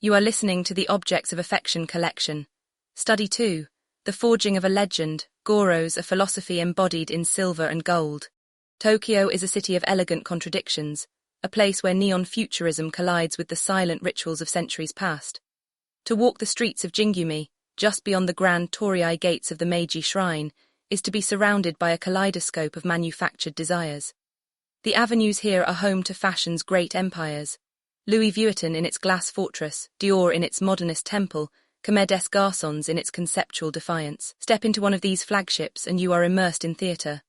You are listening to the Objects of Affection collection. Study 2, The Forging of a Legend, Goros, a Philosophy Embodied in Silver and Gold. Tokyo is a city of elegant contradictions, a place where neon futurism collides with the silent rituals of centuries past. To walk the streets of Jingumi, just beyond the grand torii gates of the Meiji Shrine, is to be surrounded by a kaleidoscope of manufactured desires. The avenues here are home to fashion's great empires. Louis Vuitton in its glass fortress, Dior in its modernist temple, Comme des Garçons in its conceptual defiance. Step into one of these flagships and you are immersed in theatre.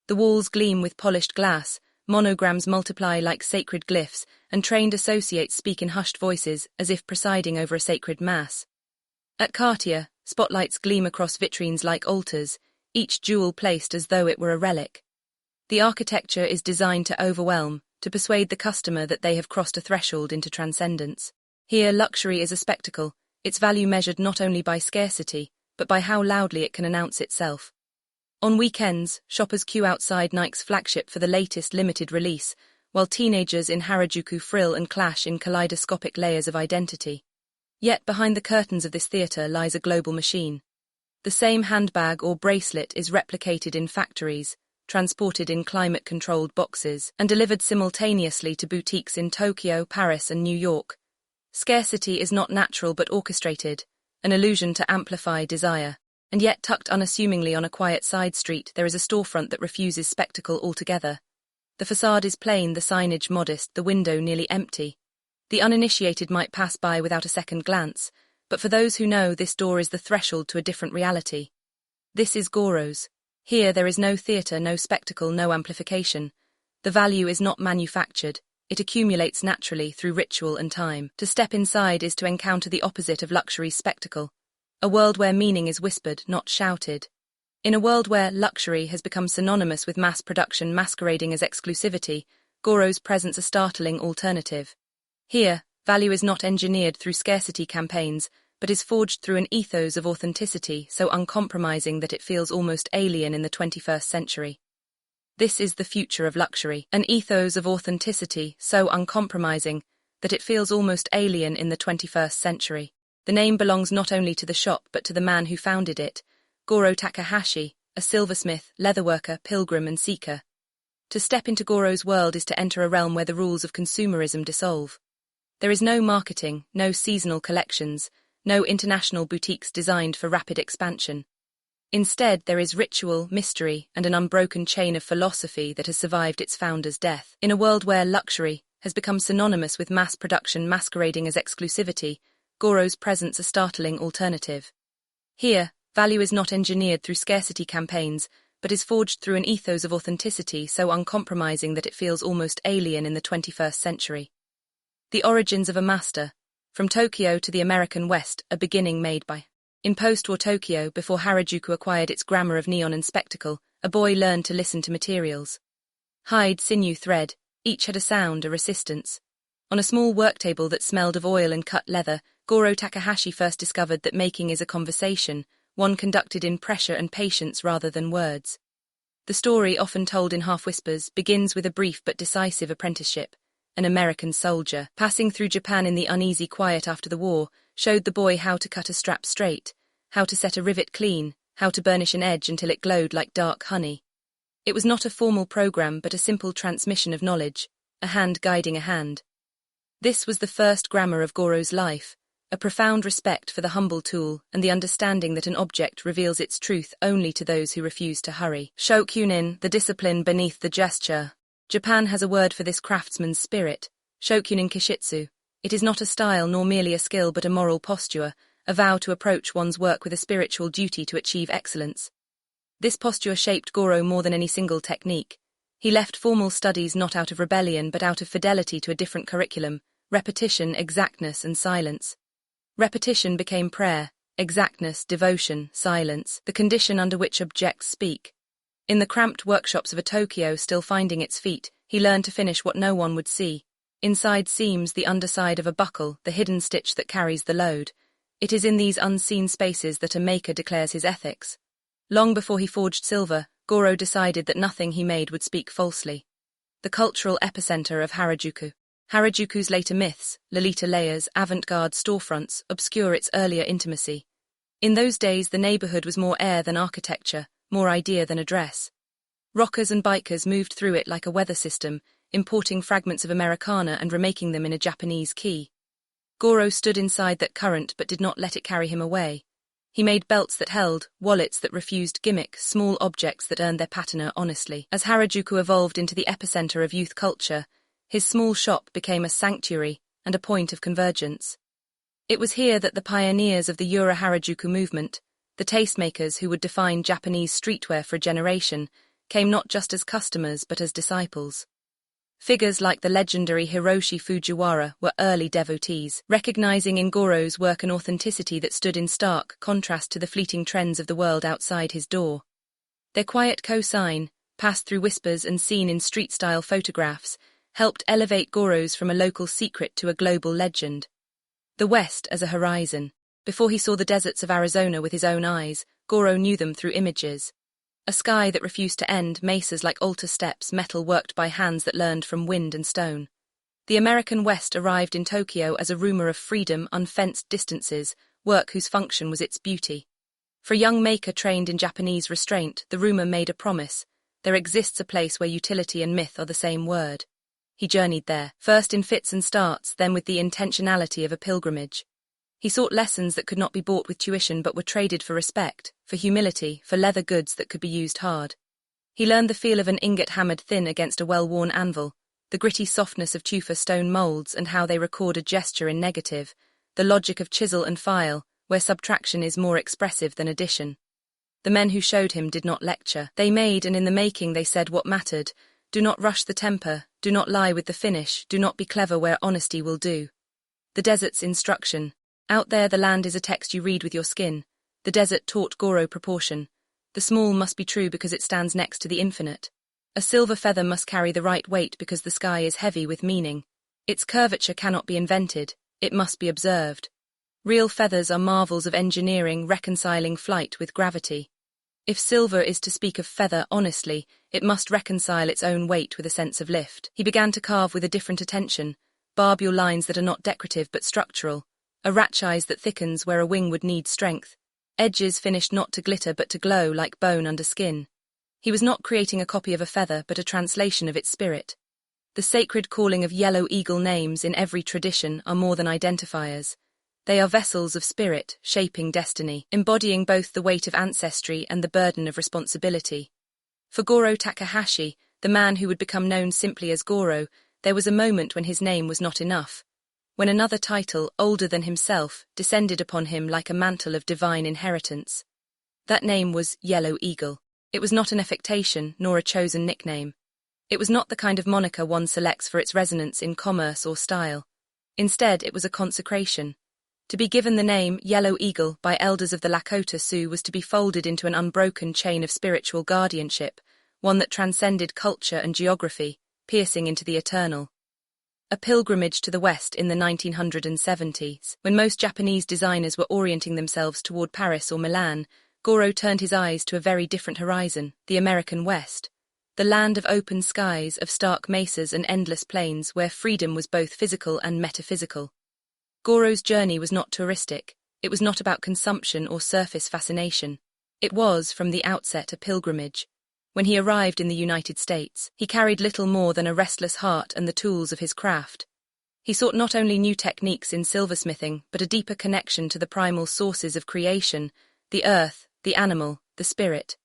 The walls gleam with polished glass, monograms multiply like sacred glyphs, and trained associates speak in hushed voices as if presiding over a sacred mass. At Cartier, spotlights gleam across vitrines like altars, each jewel placed as though it were a relic. The architecture is designed to overwhelm, to persuade the customer that they have crossed a threshold into transcendence. Here, luxury is a spectacle, its value measured not only by scarcity, but by how loudly it can announce itself. On weekends, shoppers queue outside Nike's flagship for the latest limited release, while teenagers in Harajuku frill and clash in kaleidoscopic layers of identity. Yet behind the curtains of this theatre lies a global machine. The same handbag or bracelet is replicated in factories, transported in climate-controlled boxes, and delivered simultaneously to boutiques in Tokyo, Paris, and New York. Scarcity is not natural but orchestrated, an illusion to amplify desire. And yet, tucked unassumingly on a quiet side street, there is a storefront that refuses spectacle altogether. The facade is plain, the signage modest, the window nearly empty. The uninitiated might pass by without a second glance, but for those who know, this door is the threshold to a different reality. This is Goro's. Here there is no theatre, no spectacle, no amplification. The value is not manufactured, it accumulates naturally through ritual and time. To step inside is to encounter the opposite of luxury's spectacle. A world where meaning is whispered, not shouted. In a world where luxury has become synonymous with mass production masquerading as exclusivity, Goro's presents a startling alternative. Here, value is not engineered through scarcity campaigns, but is forged through an ethos of authenticity so uncompromising that it feels almost alien in the 21st century. This is the future of luxury, an ethos of authenticity so uncompromising that it feels almost alien in the 21st century. The name belongs not only to the shop but to the man who founded it, Goro Takahashi, a silversmith, leatherworker, pilgrim and seeker. To step into Goro's world is to enter a realm where the rules of consumerism dissolve. There is no marketing, no seasonal collections, no international boutiques designed for rapid expansion. Instead, there is ritual, mystery, and an unbroken chain of philosophy that has survived its founder's death. In a world where luxury has become synonymous with mass production masquerading as exclusivity, Goro's presents a startling alternative. Here, value is not engineered through scarcity campaigns, but is forged through an ethos of authenticity so uncompromising that it feels almost alien in the 21st century. The origins of a master. From Tokyo to the American West, a beginning made by. In post-war Tokyo, before Harajuku acquired its grammar of neon and spectacle, a boy learned to listen to materials. Hide, sinew, thread, each had a sound, a resistance. On a small work table that smelled of oil and cut leather, Goro Takahashi first discovered that making is a conversation, one conducted in pressure and patience rather than words. The story, often told in half-whispers, begins with a brief but decisive apprenticeship. An American soldier, passing through Japan in the uneasy quiet after the war, showed the boy how to cut a strap straight, how to set a rivet clean, how to burnish an edge until it glowed like dark honey. It was not a formal program but a simple transmission of knowledge, a hand guiding a hand. This was the first grammar of Goro's life, a profound respect for the humble tool and the understanding that an object reveals its truth only to those who refuse to hurry. Shokunin, the discipline beneath the gesture. Japan has a word for this craftsman's spirit, shokunin kishitsu. It is not a style nor merely a skill but a moral posture, a vow to approach one's work with a spiritual duty to achieve excellence. This posture shaped Goro more than any single technique. He left formal studies not out of rebellion but out of fidelity to a different curriculum, repetition, exactness and silence. Repetition became prayer, exactness, devotion, silence, the condition under which objects speak. In the cramped workshops of a Tokyo still finding its feet, he learned to finish what no one would see. Inside seams, the underside of a buckle, the hidden stitch that carries the load. It is in these unseen spaces that a maker declares his ethics. Long before he forged silver, Goro decided that nothing he made would speak falsely. The cultural epicenter of Harajuku. Harajuku's later myths, Lolita layers, avant-garde storefronts, obscure its earlier intimacy. In those days, the neighborhood was more air than architecture, more idea than address. Rockers and bikers moved through it like a weather system, importing fragments of Americana and remaking them in a Japanese key. Goro stood inside that current but did not let it carry him away. He made belts that held, wallets that refused gimmick, small objects that earned their patina honestly. As Harajuku evolved into the epicenter of youth culture, his small shop became a sanctuary and a point of convergence. It was here that the pioneers of the Yura Harajuku movement, the tastemakers who would define Japanese streetwear for a generation, came not just as customers but as disciples. Figures like the legendary Hiroshi Fujiwara were early devotees, recognizing in Goro's work an authenticity that stood in stark contrast to the fleeting trends of the world outside his door. Their quiet cosign, passed through whispers and seen in street-style photographs, helped elevate Goro's from a local secret to a global legend. The West as a horizon. Before he saw the deserts of Arizona with his own eyes, Goro knew them through images. A sky that refused to end, mesas like altar steps, metal worked by hands that learned from wind and stone. The American West arrived in Tokyo as a rumor of freedom, unfenced distances, work whose function was its beauty. For a young maker trained in Japanese restraint, the rumor made a promise. There exists a place where utility and myth are the same word. He journeyed there, first in fits and starts, then with the intentionality of a pilgrimage. He sought lessons that could not be bought with tuition but were traded for respect, for humility, for leather goods that could be used hard. He learned the feel of an ingot hammered thin against a well-worn anvil, the gritty softness of tufa stone molds and how they record a gesture in negative, the logic of chisel and file, where subtraction is more expressive than addition. The men who showed him did not lecture. They made, and in the making they said what mattered. Do not rush the temper, do not lie with the finish, do not be clever where honesty will do. The desert's instruction. Out there the land is a text you read with your skin. The desert taught Goro proportion. The small must be true because it stands next to the infinite. A silver feather must carry the right weight because the sky is heavy with meaning. Its curvature cannot be invented, it must be observed. Real feathers are marvels of engineering reconciling flight with gravity. If silver is to speak of feather honestly, it must reconcile its own weight with a sense of lift. He began to carve with a different attention, barbule lines that are not decorative but structural. A ratchise that thickens where a wing would need strength. Edges finished not to glitter but to glow like bone under skin. He was not creating a copy of a feather but a translation of its spirit. The sacred calling of yellow eagle names in every tradition are more than identifiers. They are vessels of spirit, shaping destiny, embodying both the weight of ancestry and the burden of responsibility. For Goro Takahashi, the man who would become known simply as Goro, there was a moment when his name was not enough. When another title, older than himself, descended upon him like a mantle of divine inheritance. That name was Yellow Eagle. It was not an affectation, nor a chosen nickname. It was not the kind of moniker one selects for its resonance in commerce or style. Instead, it was a consecration. To be given the name Yellow Eagle by elders of the Lakota Sioux was to be folded into an unbroken chain of spiritual guardianship, one that transcended culture and geography, piercing into the eternal. A pilgrimage to the West in the 1970s, when most Japanese designers were orienting themselves toward Paris or Milan, Goro turned his eyes to a very different horizon, the American West, the land of open skies, of stark mesas and endless plains where freedom was both physical and metaphysical. Goro's journey was not touristic, it was not about consumption or surface fascination. It was, from the outset, a pilgrimage. When he arrived in the United States, he carried little more than a restless heart and the tools of his craft. He sought not only new techniques in silversmithing, but a deeper connection to the primal sources of creation, the earth, the animal, the spirit.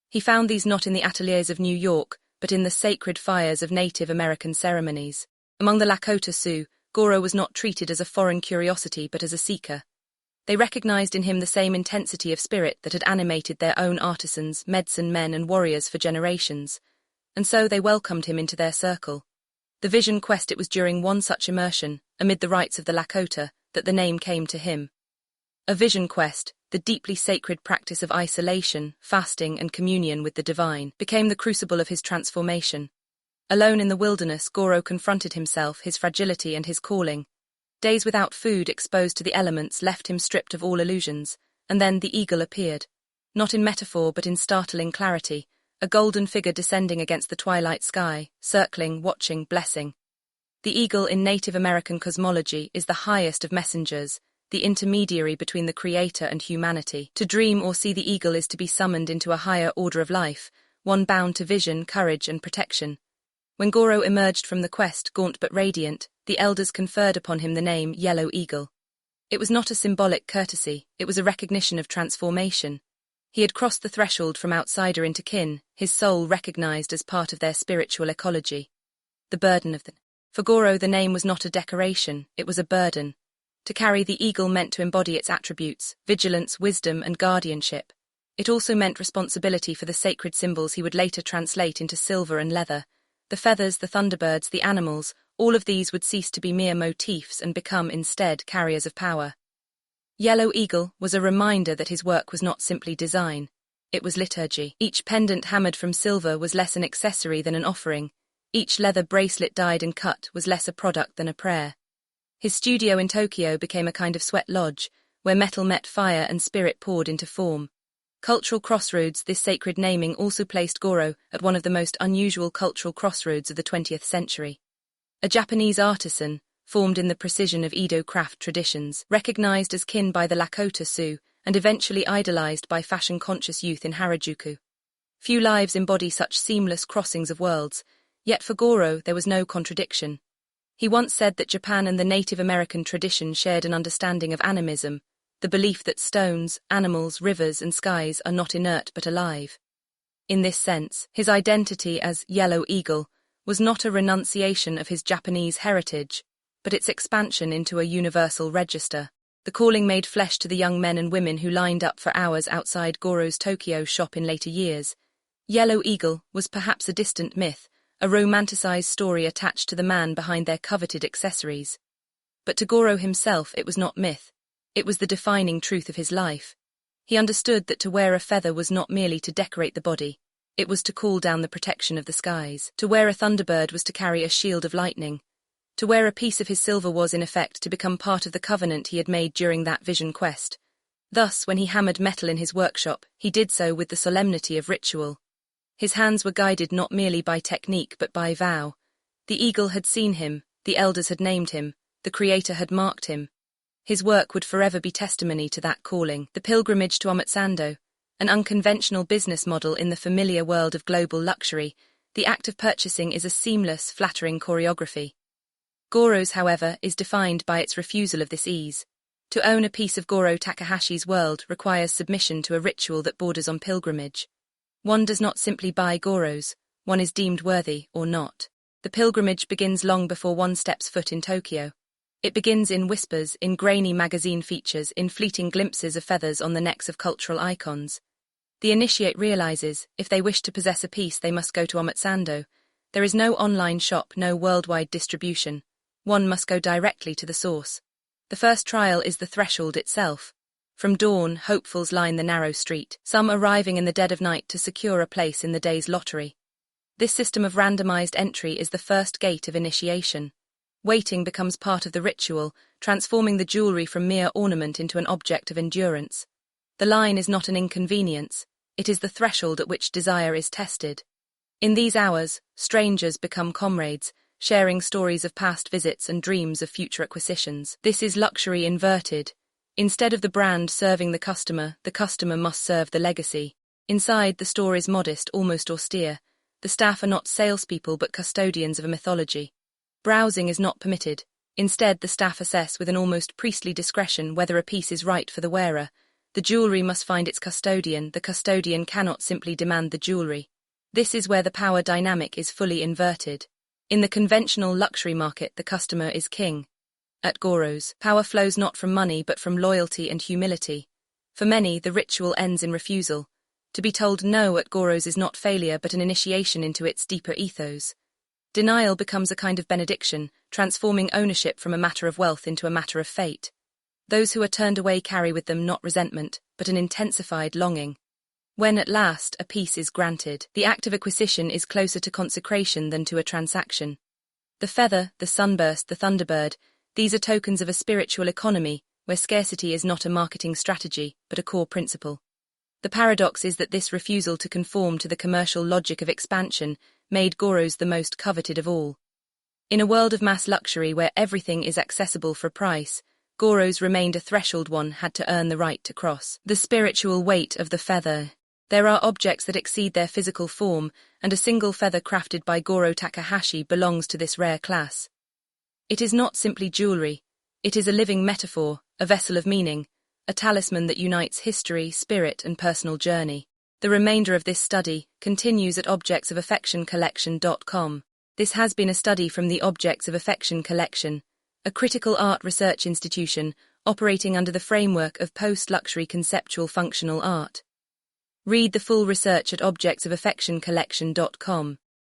He found these not in the ateliers of New York, but in the sacred fires of Native American ceremonies. Among the Lakota Sioux, Goro was not treated as a foreign curiosity but as a seeker. They recognized in him the same intensity of spirit that had animated their own artisans, medicine men and warriors for generations, and so they welcomed him into their circle. The vision quest it was during one such immersion, amid the rites of the Lakota, that the name came to him. A vision quest, the deeply sacred practice of isolation, fasting and communion with the divine, became the crucible of his transformation. Alone in the wilderness, Goro confronted himself, his fragility and his calling. Days without food, exposed to the elements, left him stripped of all illusions, and then the eagle appeared. Not in metaphor but in startling clarity, a golden figure descending against the twilight sky, circling, watching, blessing. The eagle in Native American cosmology is the highest of messengers, the intermediary between the creator and humanity. To dream or see the eagle is to be summoned into a higher order of life, one bound to vision, courage, and protection. When Goro emerged from the quest, gaunt but radiant, the elders conferred upon him the name Yellow Eagle. It was not a symbolic courtesy, it was a recognition of transformation. He had crossed the threshold from outsider into kin, his soul recognized as part of their spiritual ecology. The burden of For Goro, the name was not a decoration, it was a burden. To carry the eagle meant to embody its attributes, vigilance, wisdom, and guardianship. It also meant responsibility for the sacred symbols he would later translate into silver and leather. The feathers, the thunderbirds, the animals, all of these would cease to be mere motifs and become instead carriers of power. Yellow Eagle was a reminder that his work was not simply design, it was liturgy. Each pendant hammered from silver was less an accessory than an offering. Each leather bracelet dyed and cut was less a product than a prayer. His studio in Tokyo became a kind of sweat lodge, where metal met fire and spirit poured into form. Cultural crossroads, this sacred naming also placed Goro at one of the most unusual cultural crossroads of the 20th century. A Japanese artisan, formed in the precision of Edo craft traditions, recognized as kin by the Lakota Sioux, and eventually idolized by fashion-conscious youth in Harajuku. Few lives embody such seamless crossings of worlds, yet for Goro there was no contradiction. He once said that Japan and the Native American tradition shared an understanding of animism, the belief that stones, animals, rivers, and skies are not inert but alive. In this sense, his identity as Yellow Eagle was not a renunciation of his Japanese heritage, but its expansion into a universal register. The calling made flesh to the young men and women who lined up for hours outside Goro's Tokyo shop in later years. Yellow Eagle was perhaps a distant myth, a romanticized story attached to the man behind their coveted accessories. But to Goro himself it was not myth. It was the defining truth of his life. He understood that to wear a feather was not merely to decorate the body, it was to call down the protection of the skies. To wear a thunderbird was to carry a shield of lightning. To wear a piece of his silver was, in effect, to become part of the covenant he had made during that vision quest. Thus, when he hammered metal in his workshop, he did so with the solemnity of ritual. His hands were guided not merely by technique but by vow. The eagle had seen him, the elders had named him, the creator had marked him. His work would forever be testimony to that calling. The pilgrimage to Omotesando, an unconventional business model in the familiar world of global luxury, the act of purchasing is a seamless, flattering choreography. Goro's, however, is defined by its refusal of this ease. To own a piece of Goro Takahashi's world requires submission to a ritual that borders on pilgrimage. One does not simply buy Goros, one is deemed worthy or not. The pilgrimage begins long before one steps foot in Tokyo. It begins in whispers, in grainy magazine features, in fleeting glimpses of feathers on the necks of cultural icons. The initiate realizes, if they wish to possess a piece they must go to Omotesando. There is no online shop, no worldwide distribution. One must go directly to the source. The first trial is the threshold itself. From dawn, hopefuls line the narrow street, some arriving in the dead of night to secure a place in the day's lottery. This system of randomized entry is the first gate of initiation. Waiting becomes part of the ritual, transforming the jewelry from mere ornament into an object of endurance. The line is not an inconvenience, it is the threshold at which desire is tested. In these hours, strangers become comrades, sharing stories of past visits and dreams of future acquisitions. This is luxury inverted. Instead of the brand serving the customer must serve the legacy. Inside, the store is modest, almost austere. The staff are not salespeople but custodians of a mythology. Browsing is not permitted. Instead, the staff assess with an almost priestly discretion whether a piece is right for the wearer. The jewelry must find its custodian. The custodian cannot simply demand the jewelry. This is where the power dynamic is fully inverted. In the conventional luxury market, the customer is king. At Goro's, power flows not from money but from loyalty and humility. For many, the ritual ends in refusal. To be told no at Goro's is not failure but an initiation into its deeper ethos. Denial becomes a kind of benediction, transforming ownership from a matter of wealth into a matter of fate. Those who are turned away carry with them not resentment, but an intensified longing. When at last a piece is granted, the act of acquisition is closer to consecration than to a transaction. The feather, the sunburst, the thunderbird, these are tokens of a spiritual economy, where scarcity is not a marketing strategy, but a core principle. The paradox is that this refusal to conform to the commercial logic of expansion made Goro's the most coveted of all. In a world of mass luxury where everything is accessible for price, Goro's remained a threshold one had to earn the right to cross. The spiritual weight of the feather. There are objects that exceed their physical form, and a single feather crafted by Goro Takahashi belongs to this rare class. It is not simply jewelry, it is a living metaphor, a vessel of meaning, a talisman that unites history, spirit, and personal journey. The remainder of this study continues at objectsofaffectioncollection.com. This has been a study from the Objects of Affection Collection, a critical art research institution operating under the framework of post-luxury conceptual functional art. Read the full research at objectsofaffectioncollection.com.